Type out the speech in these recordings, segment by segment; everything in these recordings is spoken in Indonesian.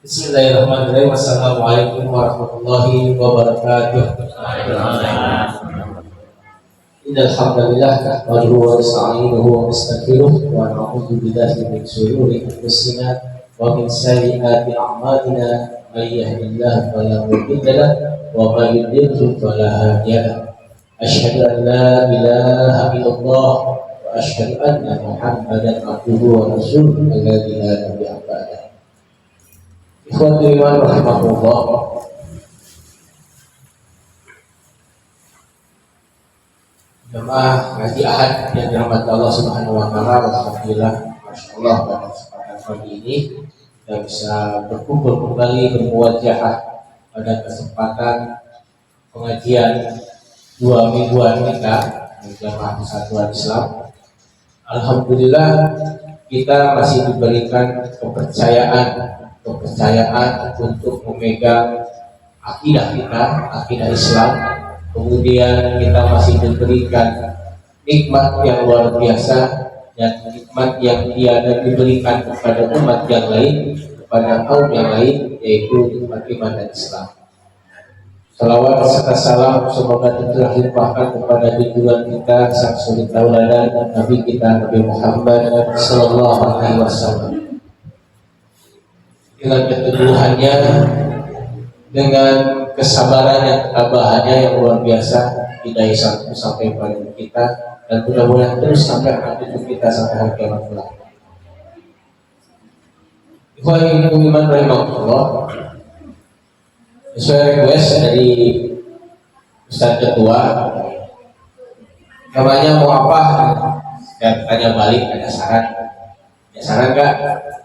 Bismillahirrahmanirrahim. Assalamualaikum warahmatullahi wabarakatuh. Innal hamdalillah nahmaduhu wa nasta'inuhu wa nastaghfiruh wa na'udzu billahi min shururi anfusina wa min sayyiati a'malina may yahdihillahu fala mudilla lahu wa may yudlil fala hadiya lahu. Asyhadu an la ilaha illallah wa asyhadu anna Muhammadan abduhu wa rasuluhu alladzi la nabiyya ba'dahu. Ikhwatul iman rahimahullah. Jemaah ngaji Ahad yang dirahmati Allah Subhanahu wa taala, alhamdulillah, masyaallah pada kesempatan pagi ini kita bisa berkumpul kembali bermuajah pada kesempatan pengajian 2 mingguan kita di Jamaah Persatuan Islam. Alhamdulillah kita masih diberikan kepercayaan untuk memegang akidah kita, akidah Islam. Kemudian kita masih diberikan nikmat yang luar biasa dan nikmat yang tiada diberikan kepada umat yang lain, kepada kaum yang lain, yaitu nikmat iman dan Islam. Salawat serta salam semoga terlimpahkan kepada junjungan kita sang suri tauladan Nabi kita Nabi Muhammad sallallahu alaihi wasallam. Dengan keteguhannya, dengan kesabaran dan ketabahannya yang luar biasa, hidayah satu sampai pada kita, dan mudah-mudahan terus sampai akhir hidup kita sampai hari kiamat kelak. Ikhwan iman rahimahullah, sesuai request dari Ustaz Ketua, namanya mau apa? Saya tanya balik, ada saran? Ya saran enggak?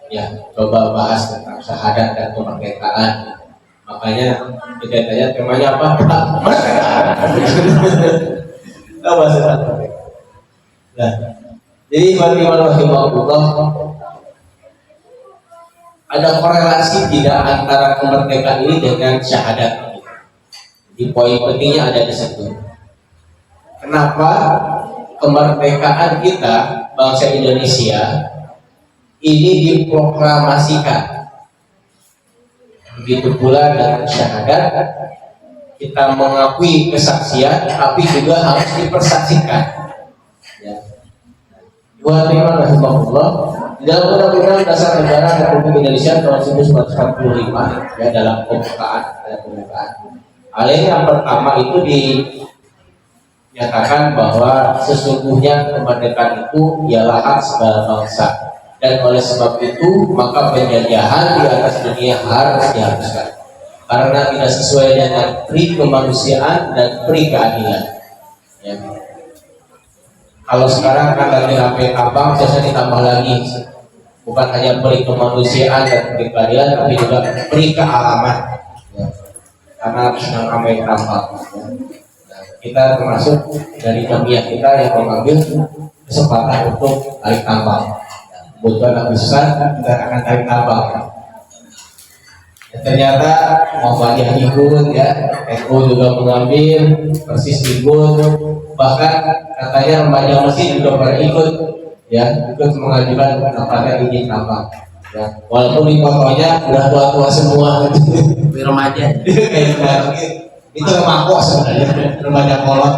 Ya, coba bahas tentang syahadat dan kemerdekaan. Makanya kita tanya temanya apa? Kemerdekaan. Tahu bahasa apa? Nah, jadi iman rahimahullah, ada korelasi tidak antara kemerdekaan ini dengan syahadat. Di poin pentingnya ada di situ. Kenapa kemerdekaan kita bangsa Indonesia ini diproklamasikan? Begitu pula dengan syahadat, kita mengakui kesaksian, tapi juga harus dipersaksikan. Ya. Buat iman rahimahullah, di dalam Undang-Undang Dasar Negara Republik Indonesia tahun 1945, ya, dalam pembukaan. Hal yang pertama itu dinyatakan bahwa sesungguhnya kemerdekaan itu ialah hak segala bangsa. Dan oleh sebab itu maka penjajahan di atas dunia harus dihapuskan karena tidak sesuai dengan pri kemanusiaan dan pri keadilan. Ya. Kalau sekarang kan dari HP abang saya ditambah lagi, bukan hanya pri kemanusiaan dan pri keadilan, tapi juga pri kealaman. Ya. Karena sedang ramai tambang. Ya. Nah, kita termasuk dari jamiah kita yang mengambil kesempatan untuk tarik tambang. Kebutuhan besar kita akan tarik tambang. Ya, ternyata Muhammadiyah ikut, ya, NU juga mengambil, Persis ikut, bahkan katanya remaja Mesir juga pernah ikut, ya, ikut mengajukan dapatnya izin tambang. Ya, walaupun di fotonya udah tua-tua semua, remaja, kayak itu remako sebenarnya, remaja kolot.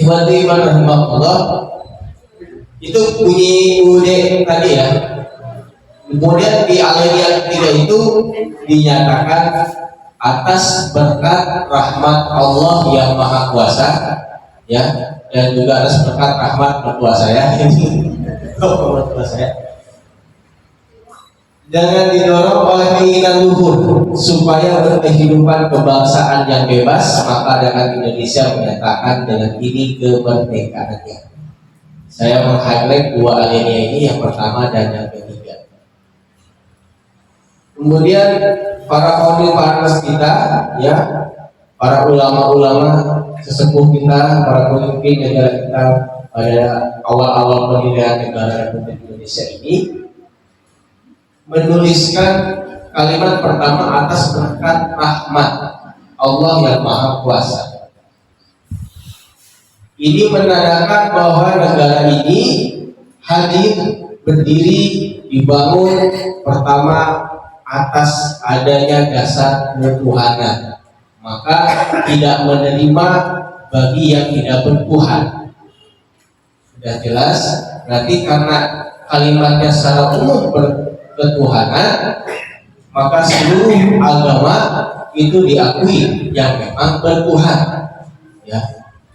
Iman rahimahullah, itu bunyi UUD tadi, ya. Kemudian di alinea ketiga itu dinyatakan atas berkat rahmat Allah yang Maha Kuasa, ya, dan juga atas berkat rahmat mertua saya. Mertua saya. Jangan didorong oleh keinginan luhur supaya berkehidupan kebangsaan yang bebas, maka dengan Indonesia menyatakan dengan ini kemerdekaannya. Saya meng-highlight 2 alinea ini, yang pertama dan yang ketiga. Kemudian para founding partners kita, ya, para ulama-ulama sesepuh kita, para pemimpin negara kita pada awal-awal pendirian negara Republik Indonesia ini menuliskan kalimat pertama atas berkat rahmat Allah yang Maha Kuasa. Ini menandakan bahwa negara ini hadir berdiri dibangun pertama atas adanya dasar ketuhanan, maka tidak menerima bagi yang tidak bertuhan. Sudah jelas? Berarti karena kalimatnya secara umum berketuhanan, maka seluruh agama itu diakui yang memang bertuhan. Ya,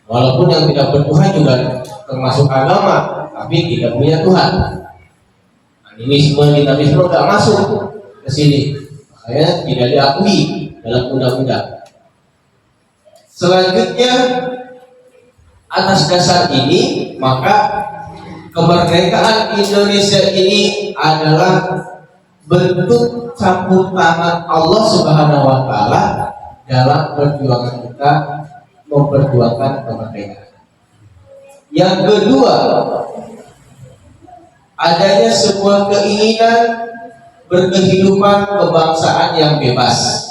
walaupun yang tidak bertuhan juga termasuk agama, tapi tidak punya Tuhan. Animisme, dinamisme nggak masuk ke sini, makanya tidak diakui dalam undang-undang. Selanjutnya, atas dasar ini maka kemerdekaan Indonesia ini adalah bentuk campur tangan Allah Subhanahu wa Ta'ala dalam perjuangan kita memperjuangkan kemerdekaan. Yang kedua, adanya sebuah keinginan berkehidupan kebangsaan yang bebas.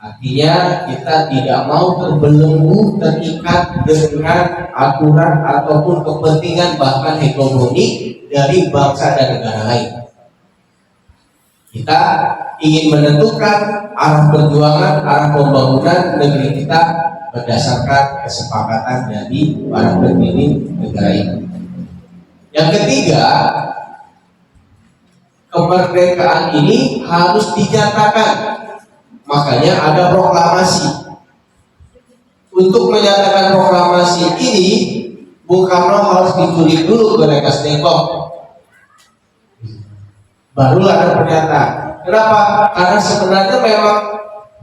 Artinya kita tidak mau terbelenggu, terikat dengan aturan ataupun kepentingan bahkan hegemoni dari bangsa dan negara lain. Kita ingin menentukan arah perjuangan, arah pembangunan negeri kita berdasarkan kesepakatan dari para pendiri negara ini. Yang ketiga, kemerdekaan ini harus dinyatakan. Makanya ada proklamasi. Untuk menyatakan proklamasi ini, Bung Karno harus diculik dulu ke Rengas Dengklok. Barulah ada pernyataan. Kenapa? Karena sebenarnya memang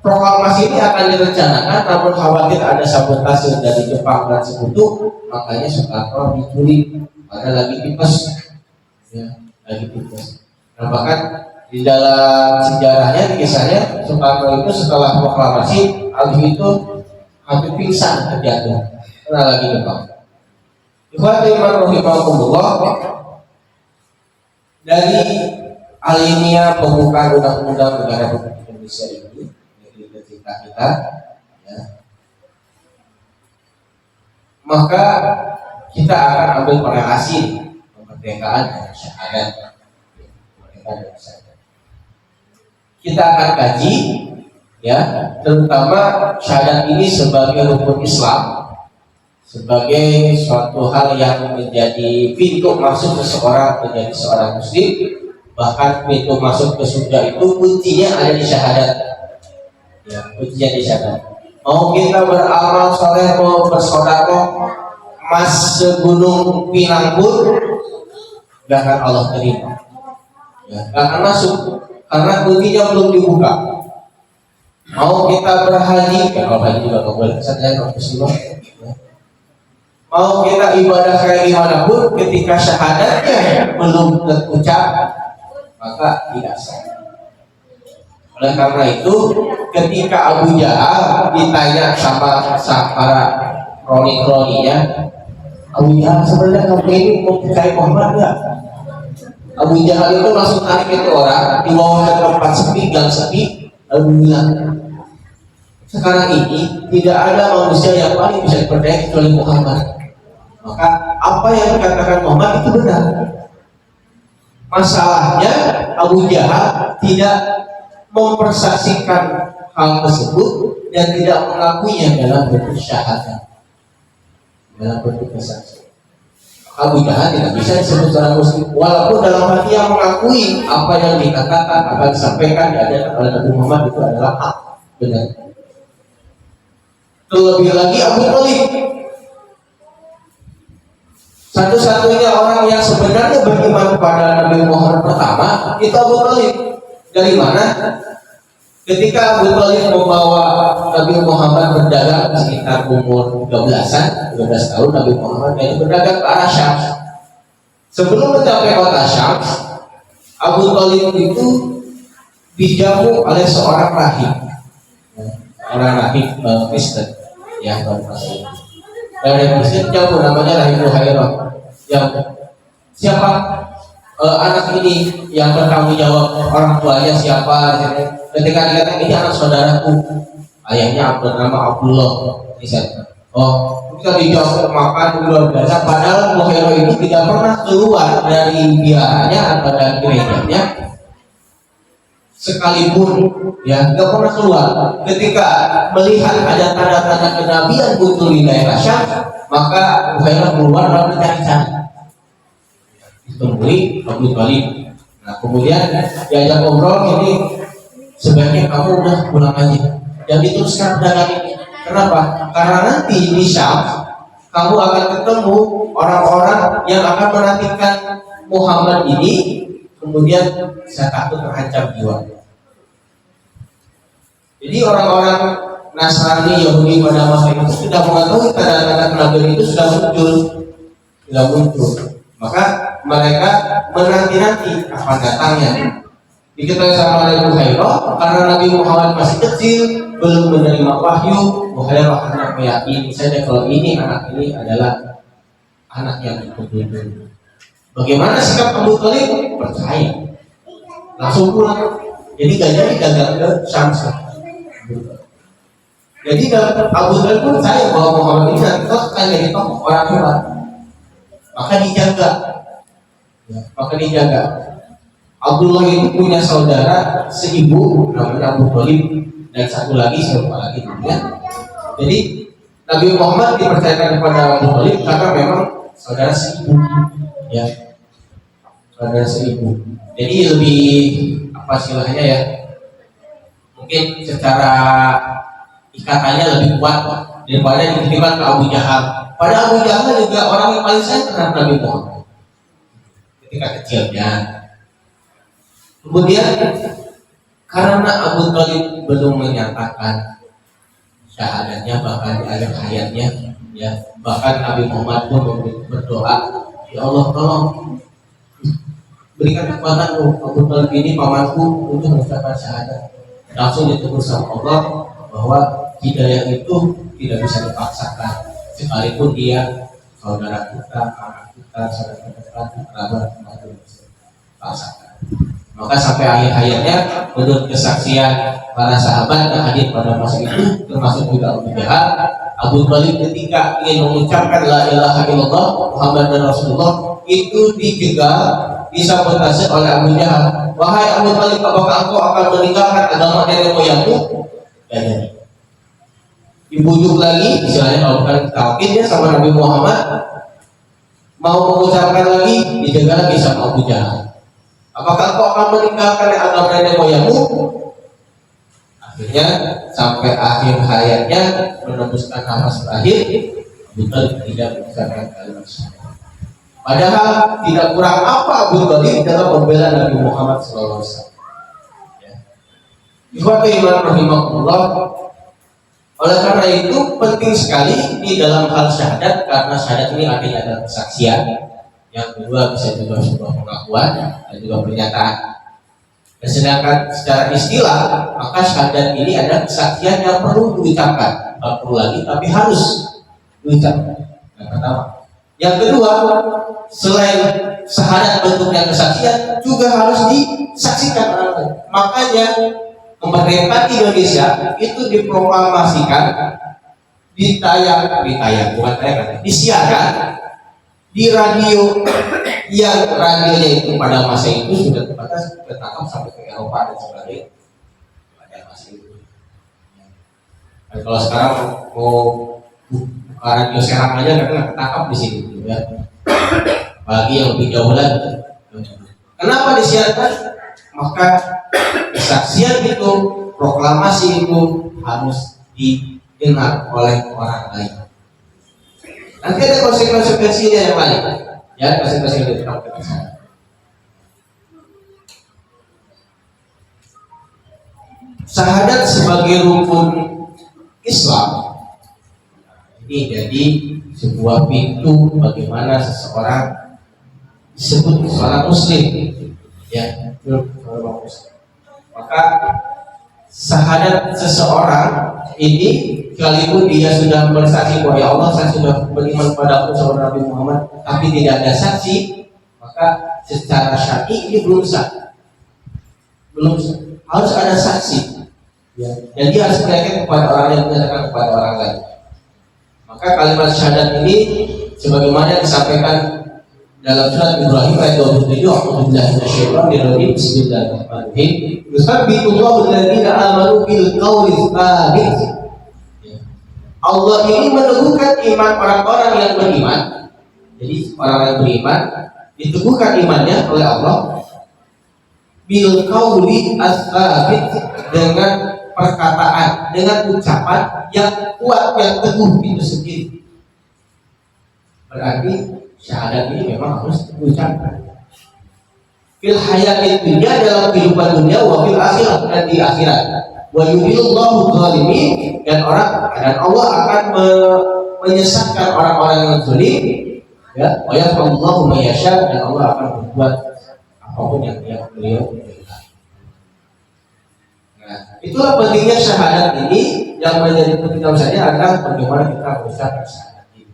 proklamasi ini akan direncanakan, namun khawatir ada sabotase dari Jepang dan sekutu, makanya Soekarno diculik. Ada lagi tipes, ya, lagi tipes. Nah, bahkan di dalam sejarahnya, di kisahnya, Soekarno itu setelah proklamasi, habis itu hampir pingsan terjatuh, kena lagi Jepang. Ikhwatiman rahimahumullah, dari alinea pembukaan undang-undang negara Republik Indonesia ini, negeri tercinta kita, ya, maka kita akan ambil korelasi kemerdekaan dan syahadat. Kita akan kaji, ya, terutama syahadat ini sebagai rukun Islam, sebagai suatu hal yang menjadi pintu masuk seseorang menjadi seorang muslim. Bahkan pintu masuk ke surga itu kuncinya ada di syahadat, ya, kuncinya di syahadat. Mau kita beramal soleh, mau bersedekah, emas segunung Pinang pun gak akan Allah terima, ya, gak akan masuk karena kuncinya belum dibuka. Mau kita berhaji, ya, kalau haji juga gak boleh, saya ya. Mau kita ibadah kayak gimana pun, ketika syahadatnya belum terucap, maka tidak sah. Oleh karena itu, ketika Abu Jahal ditanya sama para kroni-kroninya, Abu Jahal sebenarnya kamu ini mau percaya Muhammad enggak? Abu Jahal itu langsung tarik itu orang, dibawa ke tempat sepi, gang sepi, lalu bilang, sekarang ini tidak ada manusia yang paling bisa dipercaya kecuali Muhammad. Maka apa yang dikatakan Muhammad itu benar. Masalahnya Abu Jahal tidak mempersaksikan hal tersebut dan tidak mengakuinya dalam bentuk syahadat, dalam bentuk kesaksian. Abu Jahal tidak bisa disebut seorang muslim, walaupun dalam hati yang mengakui apa yang dikatakan, apa yang disampaikan, diajarkan oleh Nabi Muhammad itu adalah hak, benar. Terlebih lagi Abu Thalib, satu-satunya orang yang sebenarnya beriman kepada Nabi Muhammad pertama itu Abu Thalib. Dari mana? Ketika Abu Thalib membawa Nabi Muhammad berdagang sekitar umur 13 tahun, Nabi Muhammad berdagang ke arah Syam. Sebelum mencapai kota Syam, Abu Thalib itu dijamu oleh seorang rahib, orang rahib Kristen, ya, dari Kristen jamu namanya Rahib Buhairah. Yang siapa anak ini yang bertanggung jawab, orang tuanya siapa? Ketika dikatakan ini anak saudaraku, ayahnya bernama Abdullah, misalnya, Oh, kita dijauh makan luar biasa. Padahal Abu Hurairah itu tidak pernah keluar dari biaranya atau dari gerejanya sekalipun, ya, nggak pernah keluar. Ketika melihat ada tanda-tanda kenabian muncul di daerah Syam, maka Abu Hurairah keluar lalu mencari-cari, ditemui Abu Thalib. Nah, kemudian diajak ngobrol, ini sebaiknya kamu udah pulang aja, dan diteruskan perdagangan ini. Kenapa? Karena nanti di Syam kamu akan ketemu orang-orang yang akan menantikan Muhammad ini, kemudian saya takut terancam jiwa. Jadi orang-orang Nasrani, Yahudi pada masa itu sudah mengetahui tanda-tanda kenabian itu sudah muncul. Maka mereka menanti-nanti kapan datangnya. Diketahui sama Abu Hurairah karena Nabi Muhammad masih kecil, belum menerima wahyu. Abu Hurairah karena meyakini saja kalau ini anak ini adalah anak yang betul-betul. Bagaimana sikap Abu Thalib? Percaya, langsung pulang. Jadi gak jadi dagang ke Syamsa. Jadi Abu Thalib percaya bahwa Muhammad ini nanti akan jadi tokoh orang hebat. Maka dijaga. Abdullah itu punya saudara seibu namanya Abu Thalib, dan satu lagi siapa lagi namanya. Jadi Nabi Muhammad dipercayakan kepada Abu Thalib karena memang saudara seibu, ya, saudara seibu. Jadi lebih apa istilahnya ya? Mungkin secara ikatannya lebih kuat daripada dititipkan ke Abu Jahal. Pada Abu Jahal juga orang yang paling sayang terhadap Nabi Muhammad ketika kecilnya. Kemudian karena Abu Thalib belum menyatakan syahadatnya bahkan di akhir hayatnya, ya, bahkan Nabi Muhammad pun berdoa, ya Allah tolong berikan kekuatan Abu Thalib ini pamanku untuk mengucapkan syahadat. Langsung ditegur sama Allah bahwa hidayah itu tidak bisa dipaksakan, sekalipun dia saudara kita, anak kita, saudara kita, kerabat, itu bisa dipaksakan. Maka sampai akhir hayatnya, menurut kesaksian para sahabat yang hadir pada masa itu, termasuk juga Abu Jahal, Abu Thalib ketika ingin mengucapkan la ilaha illallah Muhammad Rasulullah itu dijegal, disabotase oleh Abu Jahal. Wahai Abu Thalib, apakah engkau akan meninggalkan agama nenek moyangmu? Dan jadi dibujuk lagi, misalnya kalau bukan talqin ya sama Nabi Muhammad, mau mengucapkan lagi, dijegal lagi sama Abu Jahal. Apakah kau akan meninggalkan agama nenek moyangmu? Akhirnya sampai akhir hayatnya menembuskan nafas terakhir, Abu Thalib tidak mengucapkan kalimat syahadat. Padahal tidak kurang apa Abu Thalib dalam membela Nabi Muhammad SAW. Ikhwatul iman rahimahullah. Oleh karena itu penting sekali di dalam hal syahadat, karena syahadat ini artinya adalah kesaksian. Yang kedua bisa juga sebuah pengakuan dan juga pernyataan. Dan sedangkan secara istilah, maka syahadat ini adalah kesaksian yang perlu diucapkan, tidak perlu lagi tapi harus diucapkan. Yang pertama. Yang kedua, selain syahadat bentuknya kesaksian, juga harus disaksikan orang lain. Makanya kemerdekaan Indonesia itu diproklamasikan, disiarkan di radio, yang radionya itu pada masa itu sudah terbatas, tertangkap sampai ke Eropa dan sebagainya pada masa itu. Dan kalau sekarang mau radio Serang aja karena ketangkap di sini, ya. Apalagi yang lebih jauh lagi. Kenapa disiarkan? Maka kesaksian itu, proklamasi itu harus didengar oleh orang lain. Nanti ada konsekuensinya yang lain, ya, konsekuensi yang ditangkap di sana. Syahadat sebagai rukun Islam ini jadi sebuah pintu bagaimana seseorang disebut seorang Muslim, ya, maka syahadat seseorang ini, sekalipun dia sudah bersaksi bahwa ya Allah saya sudah beriman pada Nabi Muhammad, tapi tidak ada saksi, maka secara syar'i ini belum sah. Harus ada saksi, ya. Dan dia harus meyakinkan kepada orang yang menyatakan kepada orang lain. Maka kalimat syahadat ini sebagaimana disampaikan dalam surat Ibrahim ayat 27, A'udzubillahi minasyaitonir rajim, bismillahirrahmanirrahim. Yusabbitullahu alladziina aamanu bil qawli tsabit. Allah ini meneguhkan iman orang-orang yang beriman. Jadi orang yang beriman diteguhkan imannya oleh Allah bil qawli tsabit, dengan perkataan, dengan ucapan yang kuat, yang teguh itu sendiri. Berarti syahadat ini memang harus diucapkan. Fil hayatid dunya, dalam kehidupan dunia, wa fil akhirat, dan di akhirat. Wa yudhillullahu dzalimin, dan Allah akan menyesatkan orang-orang yang zalim, ya. Wa yafallahu ma yasha, dan Allah akan berbuat apapun yang beliau inginkan. Nah, itulah pentingnya syahadat ini. Yang menjadi penting saja adalah bagaimana kita mengucapkan syahadat ini.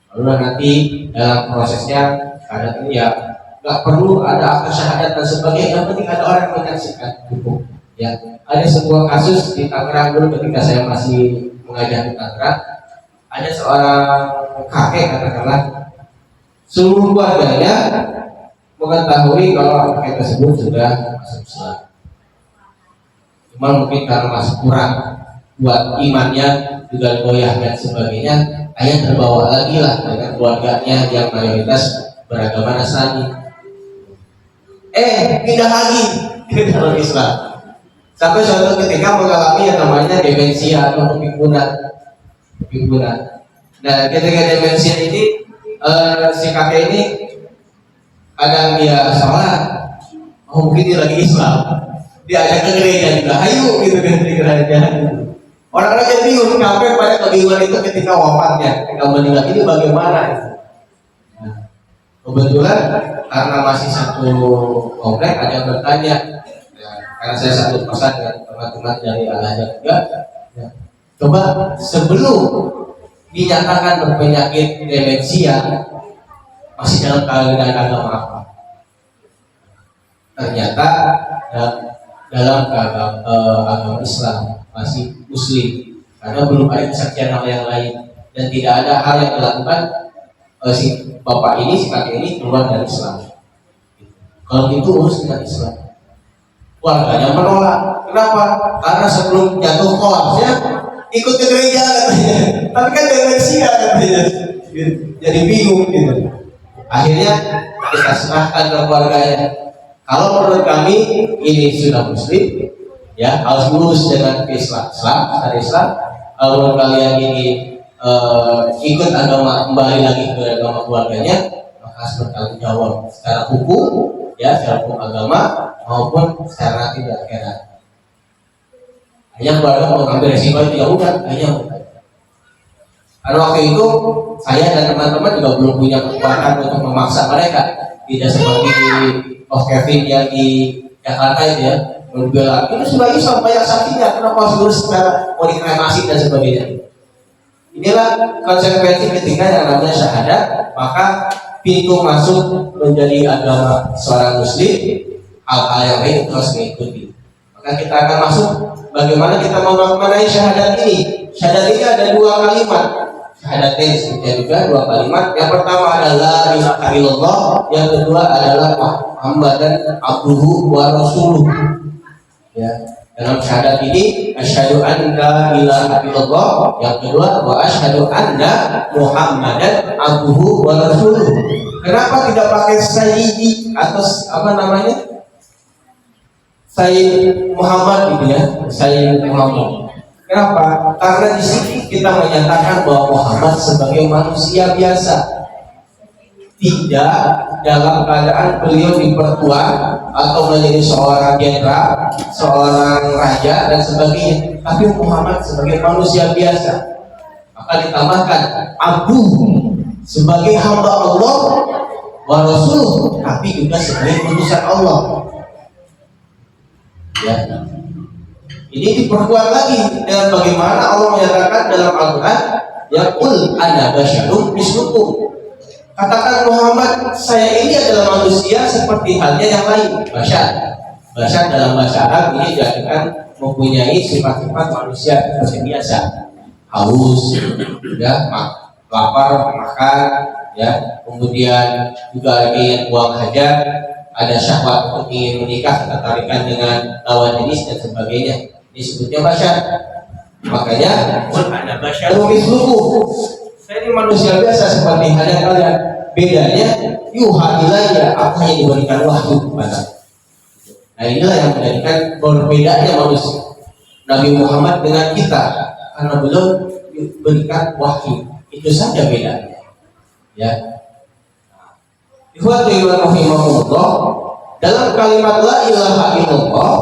Lalu nanti dalam prosesnya syahadat ini ya nggak perlu ada akta syahadat dan sebagainya, yang penting ada orang yang menyaksikan cukup. Ya, ada sebuah kasus di Tangerang dulu ketika saya masih mengajar di Tangerang, ada seorang kakek katakanlah, seluruh keluarganya mengetahui kalau kakek tersebut sudah masuk Islam. Cuma mungkin karena masih kurang buat imannya juga goyah dan sebagainya, ayah terbawa lagi lah dengan keluarganya yang mayoritas beragama Nasrani. Pindah lagi ke dalam Islam. Sampai suatu ketika mengalami yang namanya demensia atau kepikunan. Nah, ketika demensia ini si kakek ini kadang dia sholat, mungkin dia lagi Islam, dia ajak ke gereja juga, ayo gitu kan di gereja. Orang-orang jadi bingung, sampai pada kebingungan itu ketika wafatnya, ketika meninggal ini bagaimana? Nah, kebetulan karena masih satu komplek, ada yang bertanya. Karena saya satu kosan dengan teman-teman dari Al-Azhar juga, ya. Coba sebelum dinyatakan berpenyakit demensia masih dalam keadaan agama apa? Ternyata dalam agama Islam, masih Muslim, karena belum ada kesaksian hal yang lain dan tidak ada hal yang dilakukan si bapak ini, si kakek ini keluar dari Islam. Kalau itu urus dengan Islam. Keluarganya menolak. Kenapa? Karena sebelum jatuh kelasnya ikut ke gereja katanya. Tapi kan demensia katanya. Jadi bingung gitu. Akhirnya kita serahkan ke keluarganya. Kalau menurut kami ini sudah Muslim, ya harus lurus dengan Islam, dari Islam. Kalau kalian ini ikut agama, kembali lagi ke agama keluarganya, maka harus bertanggung jawab secara hukum, ya secara hukum agama maupun secara tidak kena. Hanya keluarga mau ngambil resiko itu ya udah, hanya. Karena waktu itu saya dan teman-teman juga belum punya kekuatan untuk memaksa mereka. Tidak seperti Kevin yang di Jakarta itu ya, membela ini sudah Islam banyak saksinya, kenapa harus lurus secara mau dikremasi dan sebagainya. Inilah konsekuensi ketika yang namanya syahadat, maka pintu masuk menjadi agama seorang Muslim, hal-hal yang lain itu harus mengikuti. Maka kita akan masuk bagaimana kita memaknai syahadat ini. Syahadat ini ada dua kalimat. Syahadat ini sebutnya juga dua kalimat. Yang pertama adalah la ilaha illallah, yang kedua adalah Muhammadan abduhu wa rasuluh. Ya, dalam syahadat ini asyhadu an la ilaha illallah, yang kedua wa asyhadu anna Muhammadan abduhu wa rasuluh. Kenapa tidak pakai sayyidi atau apa namanya? Sayyid Muhammad gitu ya, Sayyid Muhammad. Kenapa? Karena di sini kita menyatakan bahwa Muhammad sebagai manusia biasa, tidak dalam keadaan beliau dipertuan atau menjadi seorang jenderal, seorang raja dan sebagainya, tapi Muhammad sebagai manusia biasa. Maka ditambahkan Abu sebagai hamba Allah wa Rasul, tapi juga sebagai utusan Allah. Ya. Ini diperkuat lagi dengan bagaimana Allah menyatakan dalam Al-Quran, ya qul ana basyarun mislukum. Katakan Muhammad, saya ini adalah manusia seperti halnya yang lain. Basyar dalam bahasa Arab ini dijadikan mempunyai sifat-sifat manusia seperti biasa, haus, ya, lapar makan, ya. Kemudian juga ingin buang hajat, ada syahwat untuk ingin menikah, ketertarikan dengan lawan jenis dan sebagainya. Disebutnya basyar. Makanya ada basyar misluhu. Saya ini manusia biasa seperti halnya kalian. Bedanya yuha ilayya, apa yang diberikan wahyu kepada. Nah inilah yang menjadikan berbedanya manusia Nabi Muhammad dengan kita, karena belum diberikan wahyu. Itu saja bedanya. Ya. Ikhwatu iman rahimahumullah, dalam kalimat la ilaha illallah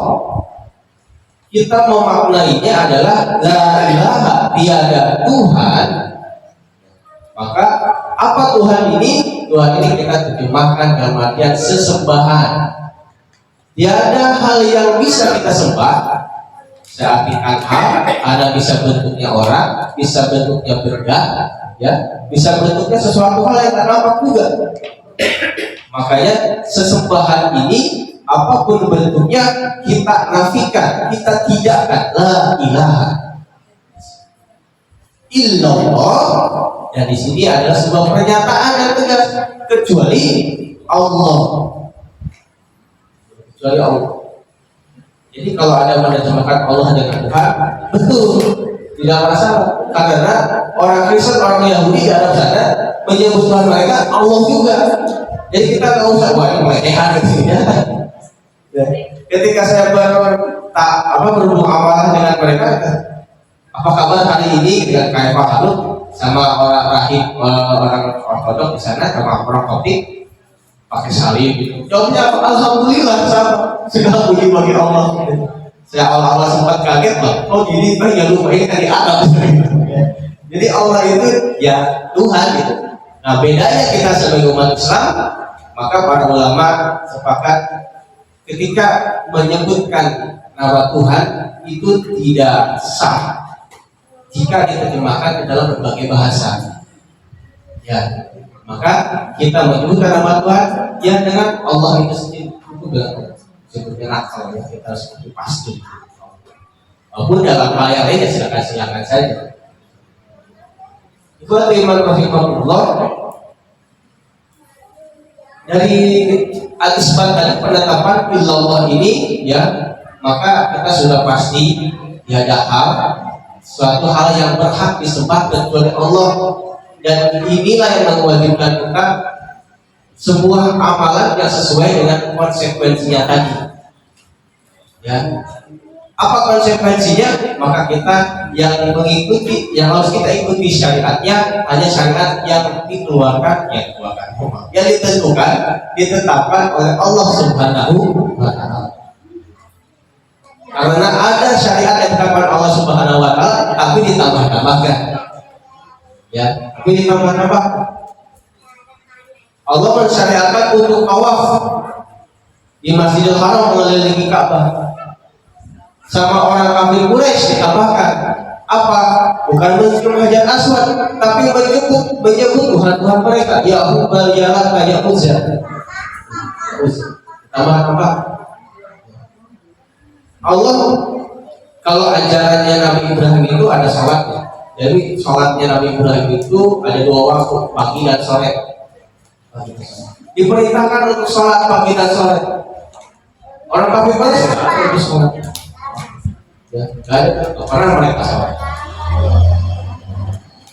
kita memaknainya adalah la ilaha, tiada Tuhan. Maka apa Tuhan ini? Tuhan ini kita terjemahkan dalam artian sesembahan. Tiada hal yang bisa kita sembah. Saya artikan hal, ada bisa bentuknya orang, bisa bentuknya benda, ya, bisa bentuknya sesuatu hal yang tak nampak juga. Makanya sesembahan ini apapun bentuknya kita nafikan, kita tidakkan. La ilaha illallah, dan di sini adalah sebuah pernyataan yang tegas, kecuali Allah. Kecuali Allah. Jadi kalau ada menerjemahkan Allah dengan Tuhan, betul, tidak masalah. Karena orang Kristen, orang Yahudi di Arab sana menyebut Tuhan mereka Allah juga. Jadi kita nggak usah buat pelecehan gitu ya. Ketika saya berhubung amalan dengan mereka, apa kabar hari ini dengan kayak Pak Haluk sama orang rahib, orang ortodok di sana, sama orang Koptik pakai salib gitu. Jawabnya alhamdulillah, sama segala puji bagi Allah. Saya awal-awal sempat kaget, Bang. Oh gini Bang, ya lupa ini tadi Arab. Jadi Allah itu ya Tuhan gitu. Nah bedanya kita sebagai umat Islam, maka para ulama sepakat ketika menyebutkan nama Tuhan itu tidak sah jika diterjemahkan ke dalam berbagai bahasa. Ya. Maka kita menyebutkan nama Tuhan ya dengan Allah itu sendiri, itu benar sebutnya nakal ya, kita harus pasti. Walaupun dalam hal yang lain ya silakan saja. Itu iman rahimahullah. Dari al-isbat tadi penetapan illallah ini ya, maka kita sudah pasti tiada hal, suatu hal yang berhak disembah kecuali Allah. Dan inilah yang mewajibkan kita sebuah amalan yang sesuai dengan konsekuensinya tadi. Ya, apa konsekuensinya? Maka kita yang mengikuti, yang harus kita ikuti syariatnya hanya syariat yang dikeluarkan, yang ditentukan, ditetapkan oleh Allah Subhanahu wa Ta'ala. Karena ada syariat yang ditetapkan Allah Subhanahu wa Ta'ala, tapi ditambah-tambahkan. Ya, tapi ditambah-tambah. Allah mensyariatkan untuk tawaf di Masjidil Haram mengelilingi Ka'bah. Sama orang kafir Quraisy ditambahkan apa? Bukan mencium Hajar Aswad, tapi menyebut Tuhan mereka, ya Hubal, ya Lata, ya Uzza. Tambah-tambah. Allah, kalau ajarannya Nabi Ibrahim itu ada salatnya. Jadi sholatnya Nabi Ibrahim itu ada 2 waktu, pagi dan sore. Diperintahkan untuk sholat pagi dan sore. Orang kafir Quraisy harus sholat. Ya, karena mereka sholat.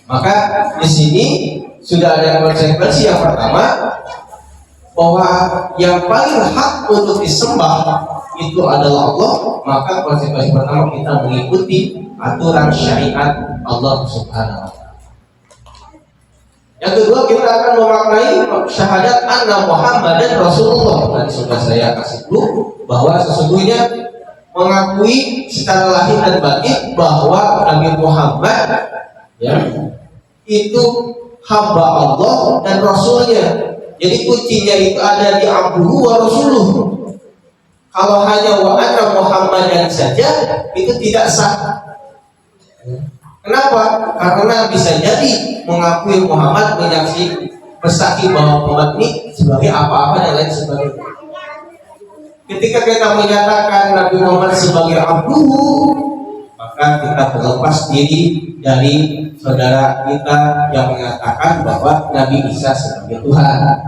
Maka di sini sudah ada konsekuensi yang pertama, bahwa yang paling hak untuk disembah itu adalah Allah. Maka konsekuensi pertama kita mengikuti aturan syariat Allah Subhanahu wa Ta'ala. Yang kedua, kita akan memaknai syahadat anna Muhammadan Rasulullah. Tadi sudah saya kasih dulu bahwa sesungguhnya mengakui secara lahir dan batin bahwa Nabi Muhammad ya itu hamba Allah dan Rasulnya. Jadi kuncinya itu ada di abduhu wa rasuluh. Kalau hanya wa anna Muhammadan saja itu tidak sah. Kenapa? Karena bisa jadi mengakui Muhammad, bersaksi bahwa Muhammad ini sebagai apa-apa dan lain sebagainya. Ketika kita menyatakan Nabi Muhammad sebagai abduhu, maka kita terlepas diri dari saudara kita yang mengatakan bahwa Nabi Isa sebagai Tuhan.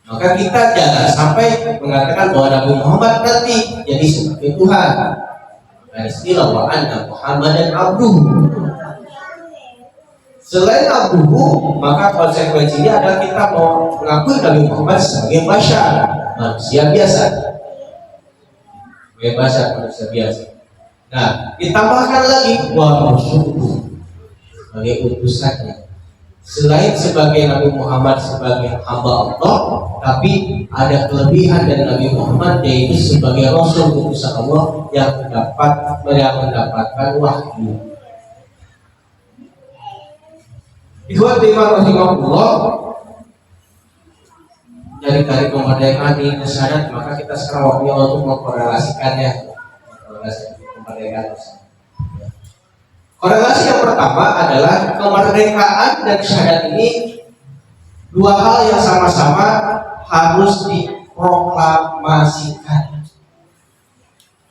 Maka kita jangan sampai mengatakan bahwa Nabi Muhammad nanti jadi sebagai Tuhan. Istilah wa anna Muhammadan abduhu. Selain abduhu, maka konsekuensinya adalah kita mau mengakui Nabi Muhammad sebagai masyarakat, manusia biasa. Manusia biasa. Nah, ditambahkan lagi wa rusuluhu sebagai utusannya. Selain sebagai Nabi Muhammad sebagai hamba Allah, tapi ada kelebihan dari Nabi Muhammad, yaitu sebagai Rasul utusan Allah yang mendapatkan wahyu. Ikhwati rahimahullah, dari kemerdekaan ini kesadaran, maka kita sekarang waktunya untuk mengkorelasikannya. Kemerdekaan. Korelasi yang pertama adalah kemerdekaan dan syahadat ini dua hal yang sama-sama harus diproklamasikan,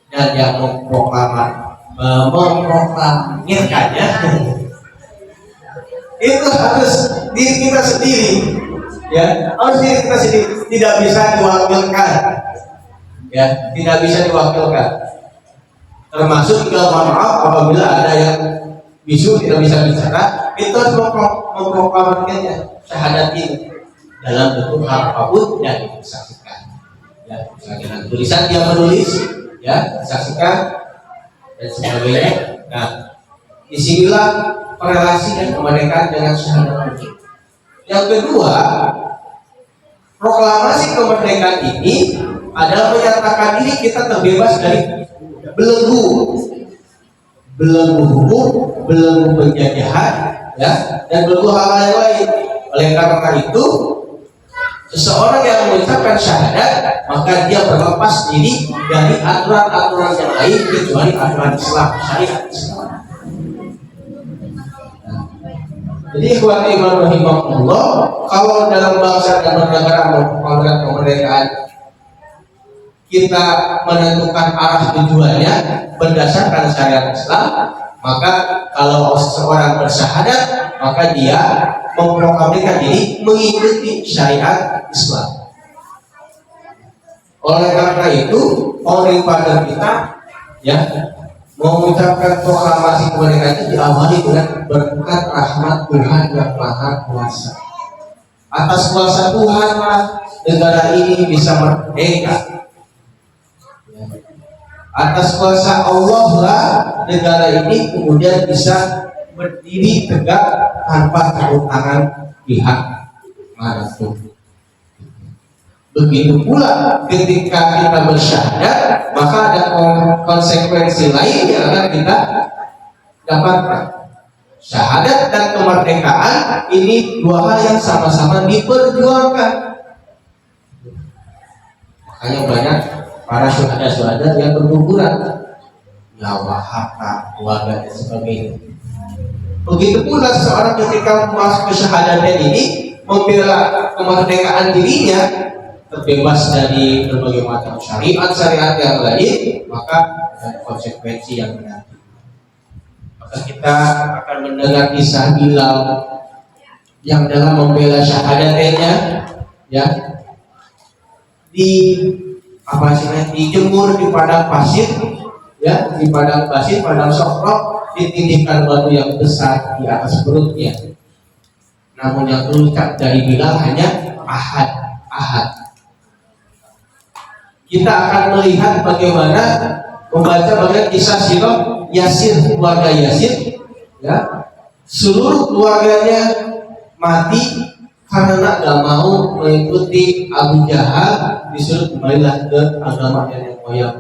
dan yang memproklamirkannya itu harus diri kita sendiri, ya, harus diri kita sendiri, tidak bisa diwakilkan, ya, tidak bisa diwakilkan. Termasuk juga mohon maaf apabila ada yang bisu tidak bisa bicara, itu harus memproklamirkannya syahadat ini dalam bentuk hal apapun yang disaksikan. Ya, misalnya tulisan dia menulis, ya, disaksikan dan sebagainya. Nah, disinilah korelasi dan kemerdekaan dengan syahadat ini. Yang kedua, proklamasi kemerdekaan ini adalah menyatakan diri kita terbebas dari belenggu hukum, belenggu penjajahan, ya, dan belenggu hal yang lain. Oleh karena itu, seseorang yang mengucapkan syahadat, maka dia berlepas diri dari aturan-aturan yang lain kecuali aturan Islam, syariat Islam. Jadi ikhwati rahimahullah, kalau dalam bangsa dan bernegara memperoleh kemerdekaan, kita menentukan arah tujuannya berdasarkan syariat Islam, maka kalau seseorang bersyahadat, maka dia memproklamirkan diri mengikuti syariat Islam. Oleh karena itu, founding father kita, ya, mengucapkan proklamasi kemerdekaan itu diawali dengan berkat rahmat Tuhan yang Maha Kuasa. Atas kuasa Tuhanlah negara ini bisa merdeka. Atas kuasa Allah lah negara ini kemudian bisa berdiri tegak tanpa campur tangan pihak manapun. Begitu pula ketika kita bersyahadat, maka ada konsekuensi lain yang akan kita dapatkan. Syahadat dan kemerdekaan ini dua hal yang sama-sama diperjuangkan. Makanya banyak para syuhada yang berguguran, nyawa, harta, keluarga dan sebagainya. Begitu pula seseorang ketika masuk ke syahadatnya ini membela kemerdekaan dirinya, terbebas dari berbagai macam syariat yang lain, maka ada konsekuensi yang menanti. Maka kita akan mendengar kisah Bilal yang dalam membela syahadatnya, ya, dijemur di padang pasir, ya, di padang pasir, padang sokrok, ditindihkan batu yang besar di atas perutnya. Namun yang terucap dari Bilal hanya ahad. Kita akan melihat bagaimana membaca bagaimana kisah sirah Yasir, keluarga Yasir, ya, seluruh keluarganya mati karena gak mau mengikuti Abu Jahal, disuruh kembalilah ke agama nenek moyang.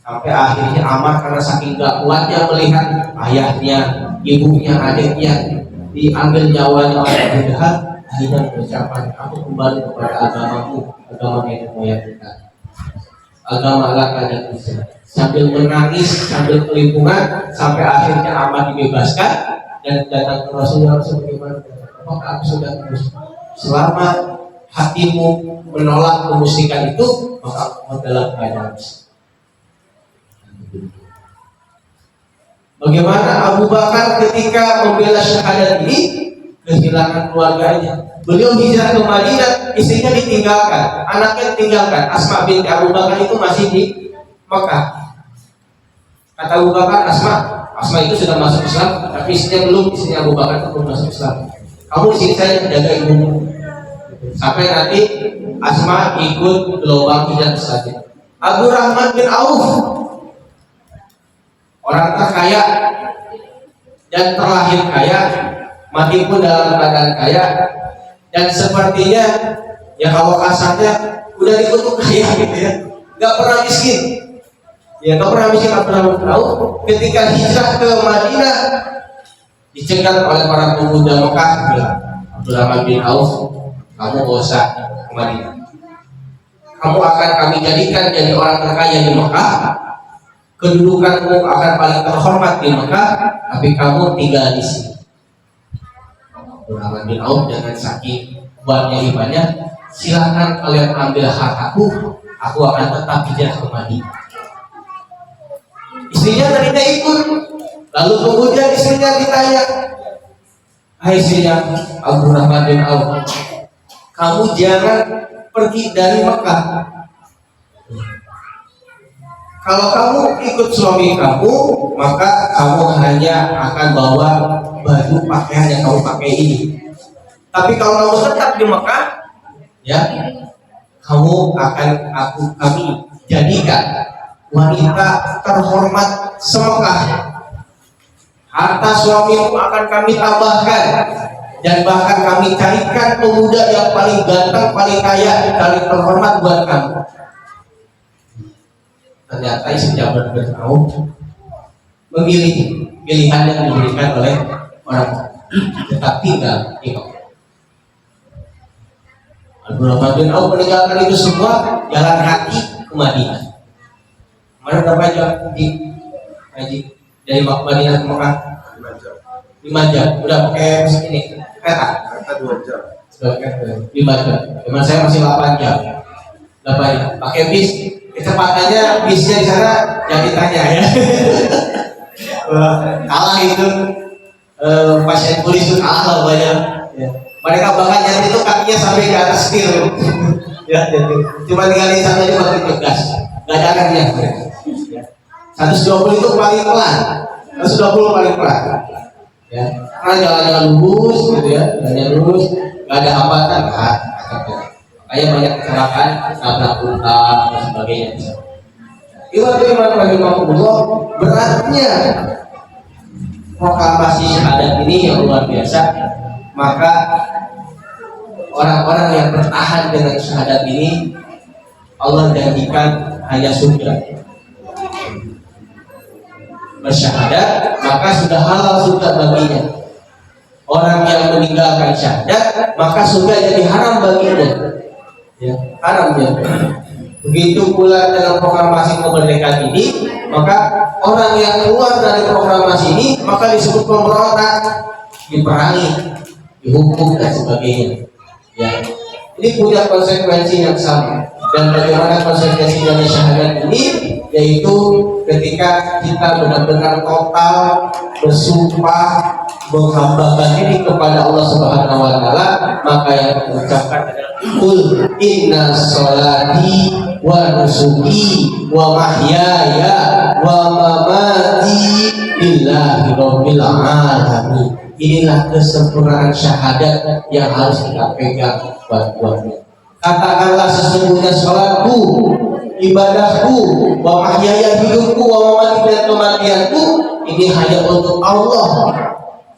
Sampai akhirnya Ammar karena saking gak kuatnya melihat ayahnya, ibunya, adiknya diambil nyawanya oleh Abu Jahal, akhirnya mengucapkan, aku kembali kepada agamamu, agama nenek moyang kita, agama Lata dan Uzza. Sambil menangis, sambil kelimpungan, sampai akhirnya Ammar dibebaskan dan datang ke Rasulullah sebagaimana, apakah aku sudah terus? Selama hatimu menolak kemusyrikan itu, maka aku dalam keadaan. Bagaimana Abu Bakar ketika membela syahadat ini kehilangan keluarganya. Beliau hijrah ke Madinah, istrinya ditinggalkan, anaknya ditinggalkan. Asma binti Abu Bakar itu masih di Mekah. Kata Abu Bakar, Asma itu sudah masuk Islam, tapi istrinya belum. Istrinya Abu Bakar itu belum masuk Islam. Kamu di sini saya jaga ibumu sampai nanti Asma ikut gelombang hijrah saja. Abdurrahman bin Auf, orang terkaya dan terlahir kaya, mati pun dalam keadaan kaya, dan sepertinya ya kalau kasarnya udah dikutuk kaya gitu ya, nggak pernah miskin. Ya nggak pernah miskin. Abdurrahman bin Auf ketika hijrah ke Madinah dicegat oleh para pemuda Mekah, bilang, Abdurrahman bin Auf, kamu gak usah ke Madinah. Kamu akan kami jadikan jadi orang terkaya di Mekah, kedudukanmu akan paling terhormat di Mekah, tapi kamu tinggal di sini. Abdurrahman bin Auf dengan saking kuatnya imannya, silakan kalian ambil hartaku, aku akan tetap hijrah ke Madinah. Istrinya tadinya ikut, lalu kemudian istrinya ditanya, hai istrinya Abdurrahman bin Auf, kamu jangan pergi dari Mekah. Kalau kamu ikut suami kamu, maka kamu hanya akan bawa baju pakaian yang kamu pakai ini. Tapi kalau kamu tetap di Mekah, ya, kami jadikan wanita terhormat semekah. Harta suamimu akan kami tambahkan, dan bahkan kami carikan pemuda yang paling ganteng, paling kaya, paling terhormat buat kamu. Ternyata istrinya bin Auf memilih pilihan yang diberikan oleh orang, tetap tinggal di Mekah. Abdurrahman bin Auf meninggalkan itu semua, jalan kaki ke Madinah. Mana berapa jam dari Madinah ke Mekah? 5 jam. Udah pakai ini kereta 2 jam. 5 jam. Teman saya masih 8 jam. 8 jam. Pakai bis, kecepatannya bisnya di sana jangan ditanya ya. Kalah itu pasien polis itu kalah banyak. Ya. Mereka bahkan nyari itu kakinya sampai ke atas setir. Ya, jadi cuma tinggal di sana aja pakai gas. Gak ada akannya. 120 itu paling pelan. 120 paling pelan. Ya, karena jalannya lurus gitu ya, jalannya lurus, nggak ada hambatan, kayak banyak kecelakaan, nabrak unta dan sebagainya. Iman rahimahullah, beratnya proklamasi syahadat ini yang luar biasa. Maka orang-orang yang bertahan dengan syahadat ini, Allah janjikan hanya surga. Bersyahadat maka sudah halal surga baginya. Orang yang meninggalkan syahadat maka surga jadi haram baginya, ya, haram ya. Begitu pula dengan proklamasi kemerdekaan ini, maka orang yang keluar dari proklamasi ini maka disebut pemberontak, diperangi, dihukum dan sebagainya. Ya, ini punya konsekuensi yang sama. Dan bagaimana konsekuensi dari syahadat ini, yaitu ketika kita benar-benar total bersumpah menghambakan diri kepada Allah Subhanahu wa taala, maka yang mengucapkan adalah qul inna sholati wa nusuki wa mahyaya wa mamati lillahi rabbil alamin. Inilah kesempurnaan syahadat yang harus kita pegang buat-buatnya. Katakanlah sesungguhnya sholatku, ibadahku, wa mahyaya hidupku, wa mamati dan kematianku ini hanya untuk Allah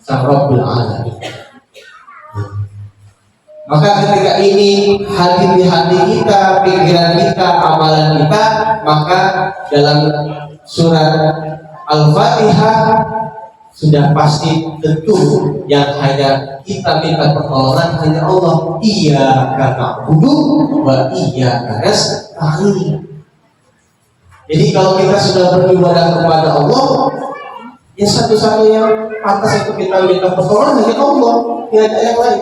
Sang Rabbul Alamin. Maka ketika ini hadir di hati kita, pikiran kita, amalan kita, maka dalam surat Al-Fatihah sudah pasti tentu yang hanya kita minta pertolongan hanya Allah. Iyyaka na'budu wa iyyaka nasta'in. Jadi kalau kita sudah beribadah kepada Allah, ya satu-satunya pantas untuk kita minta pertolongan hanya Allah, tidak ada yang lain.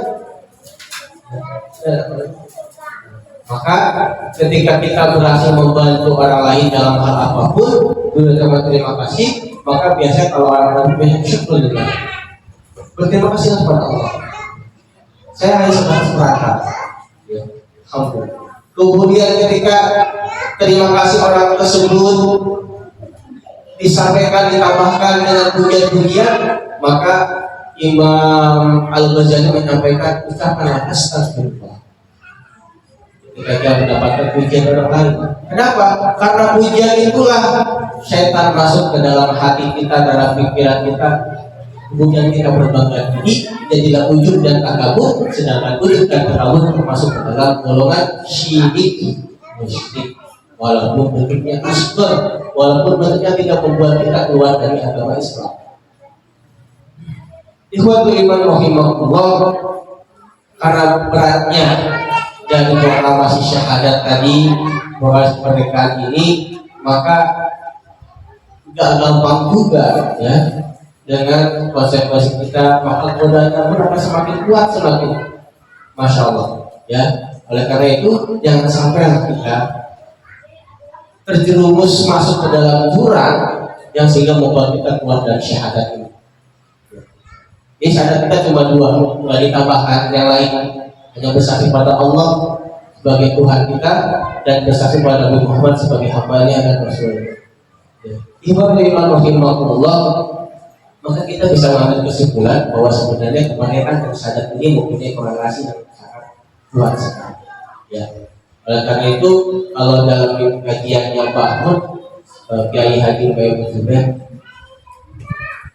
Maka ketika kita berhasil membantu orang lain dalam hal apapun, terima kasih. maka biasanya kalau orang banyak syukur juga. Berterima kasih kepada Allah. Saya hanya sebatas perangkat. Ya, alhamdulillah. Kemudian ketika terima kasih orang tersebut disampaikan, ditambahkan dengan pujian-pujian, maka Imam Al-Ghazali menyampaikan ucapan astagfirullah ketika dia mendapatkan pujian orang lain. Kenapa? Karena pujian itulah syaitan masuk ke dalam hati kita, dalam pikiran kita. Kemudian kita berbangga diri, jadilah ujub dan takabur, sedangkan ujub dan takabur termasuk ke dalam golongan syirik musyrik. Walaupun bentuknya asbar, walaupun bentuknya tidak membuat kita keluar dari agama Islam. Ikhwatul iman rahimahullah, karena beratnya dari proklamasi syahadat tadi, proklamasi kemerdekaan ini, maka gak gampang juga ya dengan konsekuensi kita, maka godaan pun akan semakin kuat, semakin masya Allah ya. Oleh karena itu jangan sampai kita terjerumus masuk ke dalam jurang yang sehingga membuat kita keluar dari syahadat ini. Jadi syahadat kita cuma dua, nggak ditambahkan yang lain, hanya bersaksi pada Allah sebagai Tuhan kita dan bersaksi pada Nabi Muhammad sebagai hamba-Nya dan Rasul-Nya. Iman rahimahullah, maka kita bisa mengambil kesimpulan bahwa sebenarnya kemerdekaan dan syahadat ini mempunyai korelasi yang sangat kuat sekali. Ya. Oleh karena itu, kalau dalam kajiannya Pak Mun, Kiai Haji Bayu Zubair,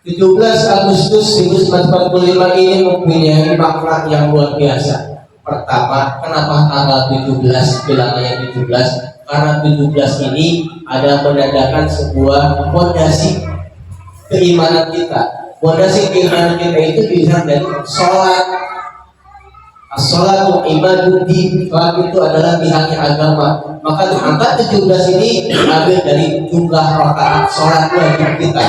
17 Agustus 1945 ini mempunyai makna yang luar biasa. Pertama, kenapa tanggal 17 bilangnya 17? Karena 17 ini ada menandakan sebuah fondasi keimanan kita. Fondasi keimanan kita itu dilihat dari sholat. As-sholatu ibaduddin, sholat itu adalah pihaknya agama. Maka angka 17 ini diambil dari jumlah rakaat sholat wajib kita.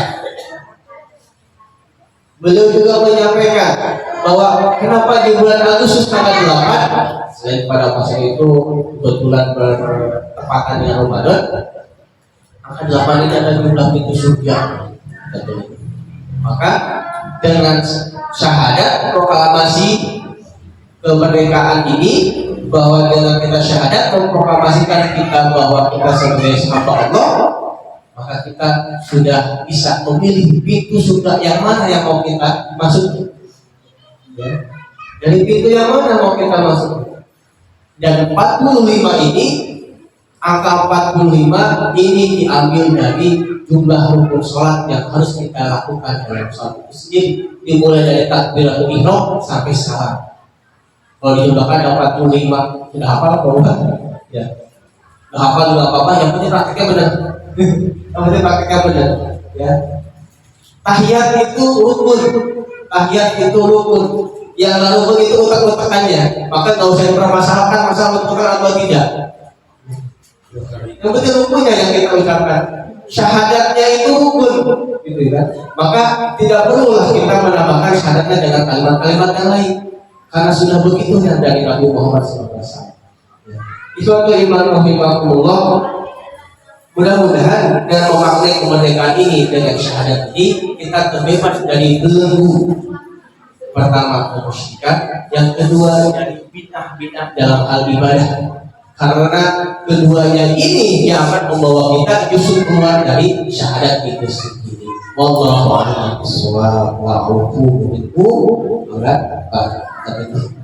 Beliau juga menyampaikan bahwa kenapa di bulan Agustus tanggal 8, selain pada masa itu kebetulan bertepatan dengan Ramadan, angka 8 ini ada jumlah pintu surga. Maka dengan syahadat proklamasi kemerdekaan ini, bahwa dengan kita syahadat memproklamasikan kita bahwa kita sebagai hamba Allah, maka kita sudah bisa memilih pintu surga yang mana yang mau kita masuk. Ya. Dari pintu yang mana mau kita masuk. Dan 45 ini, angka 45 ini diambil dari jumlah rukun sholat yang harus kita lakukan dalam sholat itu sendiri, dimulai dari takbiratul ihram sampai salam. Kalau dijumlahkan ada 45, sudah hafal apa bukan? Ya, sudah hafal juga apa-apa, yang penting praktiknya benar. Yang penting praktiknya benar. Ya, tahiyat itu rukun, tahiyat itu rukun. Yang rukun itu utak-utakannya, maka nggak usah dipermasalahkan masalah utak atau tidak. Yang penting rukunnya yang kita ucapkan. Syahadatnya itu rukun, gitu kan? Maka tidak perlulah kita menambahkan syahadatnya dengan kalimat-kalimat yang lain, karena sudah begitu yang dari Nabi Muhammad SAW. Itu iman rahimahullah. Mudah-mudahan dengan memaknai kemerdekaan ini dengan syahadat ini kita terbebas dari belenggu. Pertama kemusyrikan, yang kedua dari bid'ah-bid'ah dalam hal ibadah. Karena keduanya ini yang akan membawa kita justru keluar dari syahadat itu sendiri. Wallahu a'lam bishawab wa a'udzu billahi min syarri ma